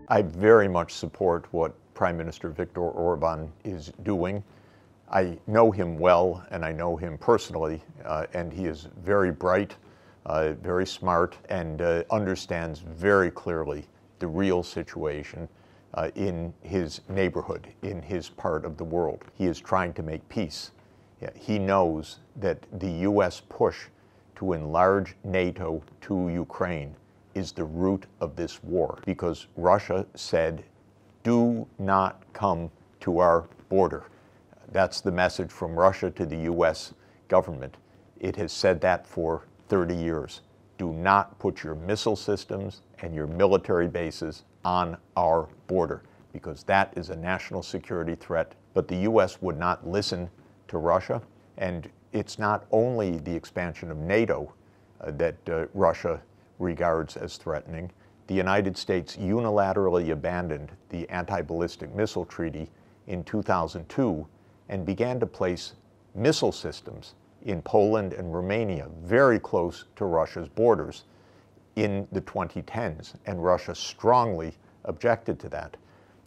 I very much support what Prime Minister Viktor Orban is doing. I know him well, and I know him personally, and he is very bright, very smart, and understands very clearly the real situation in his neighborhood, in his part of the world. He is trying to make peace. He knows that the U.S. push to enlarge NATO to Ukraine is the root of this war, because Russia said, do not come to our border. That's the message from Russia to the U.S. government. It has said that for 30 years. Do not put your missile systems and your military bases on our border, because that is a national security threat. But the U.S. would not listen to Russia. And it's not only the expansion of NATO that Russia regards as threatening. The United States unilaterally abandoned the anti-ballistic missile treaty in 2002 and began to place missile systems in Poland and Romania, very close to Russia's borders, in the 2010s, and Russia strongly objected to that.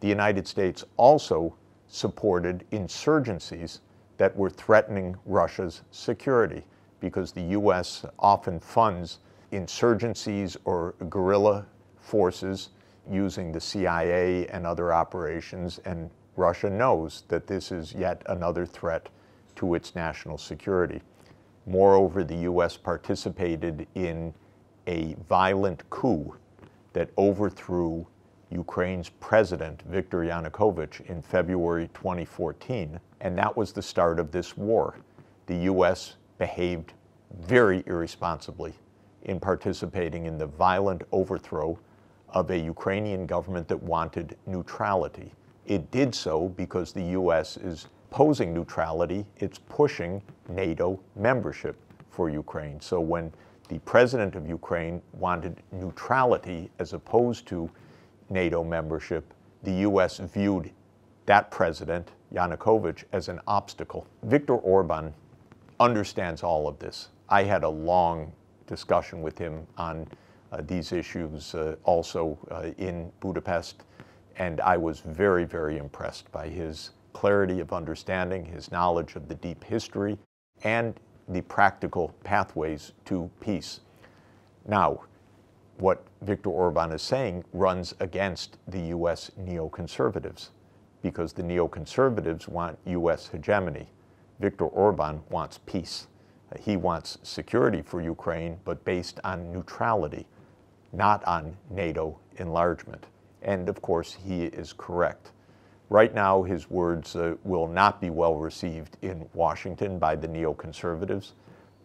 The United States also supported insurgencies that were threatening Russia's security, because the U.S. often funds insurgencies or guerrilla forces using the CIA and other operations, and Russia knows that this is yet another threat to its national security. Moreover, the U.S. participated in a violent coup that overthrew Ukraine's president, Viktor Yanukovych, in February 2014, and that was the start of this war. The U.S. behaved very irresponsibly in participating in the violent overthrow of a Ukrainian government that wanted neutrality. It did so because the U.S. is opposing neutrality. It's pushing NATO membership for Ukraine. So when the president of Ukraine wanted neutrality as opposed to NATO membership, the U.S. viewed that president, Yanukovych, as an obstacle. Viktor Orban understands all of this. I had a long discussion with him on these issues also in Budapest, and I was very, very impressed by his clarity of understanding, his knowledge of the deep history, and the practical pathways to peace. Now, what Viktor Orban is saying runs against the U.S. neoconservatives, because the neoconservatives want U.S. hegemony. Viktor Orban wants peace. He wants security for Ukraine, but based on neutrality, not on NATO enlargement. And of course, he is correct. Right now, his words will not be well received in Washington by the neoconservatives,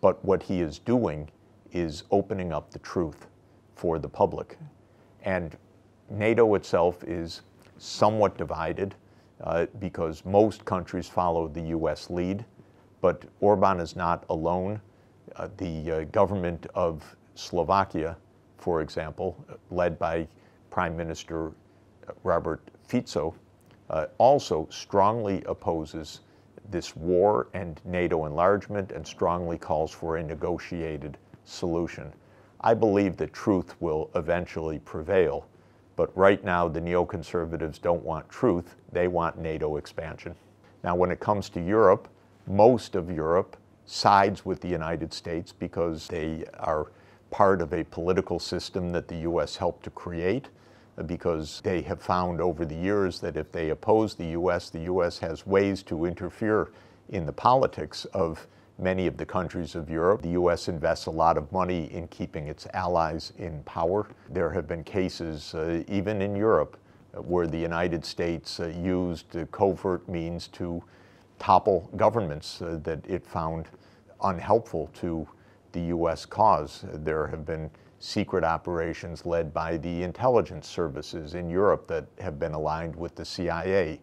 but what he is doing is opening up the truth for the public. And NATO itself is somewhat divided because most countries follow the U.S. lead, but Orban is not alone. The government of Slovakia, for example, led by Prime Minister Robert Fico, also strongly opposes this war and NATO enlargement and strongly calls for a negotiated solution. I believe that truth will eventually prevail, but right now the neoconservatives don't want truth, they want NATO expansion. Now, when it comes to Europe, most of Europe sides with the United States because they are part of a political system that the U.S. helped to create, because they have found over the years that if they oppose the U.S. has ways to interfere in the politics of many of the countries of Europe. The U.S. invests a lot of money in keeping its allies in power. There have been cases, even in Europe, where the United States used covert means to topple governments that it found unhelpful to the U.S. cause. There have been secret operations led by the intelligence services in Europe that have been aligned with the CIA.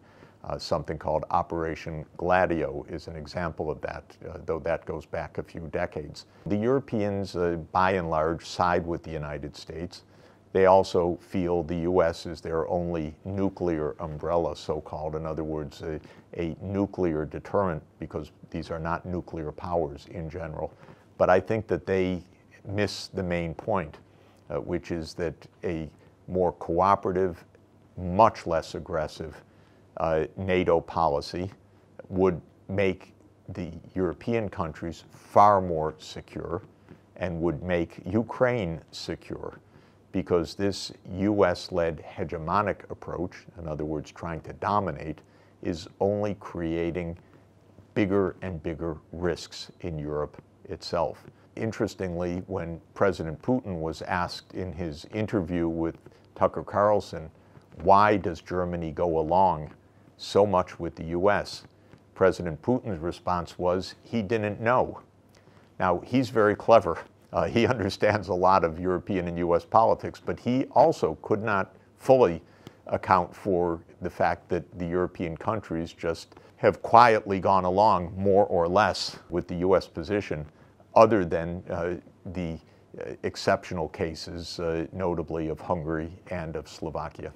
Something called Operation Gladio is an example of that, though that goes back a few decades. The Europeans, by and large, side with the United States. They also feel the U.S. is their only nuclear umbrella, so-called. In other words, a nuclear deterrent, because these are not nuclear powers in general. But I think that they miss the main point, which is that a more cooperative much less aggressive NATO policy would make the European countries far more secure and would make Ukraine secure, because this US-led hegemonic approach, in other words, trying to dominate, is only creating bigger and bigger risks in Europe itself. Interestingly, when President Putin was asked in his interview with Tucker Carlson, why does Germany go along so much with the US? President Putin's response was he didn't know. Now, he's very clever. He understands a lot of European and US politics, but he also could not fully account for the fact that the European countries just have quietly gone along more or less with the US position, other than the exceptional cases, notably of Hungary and of Slovakia.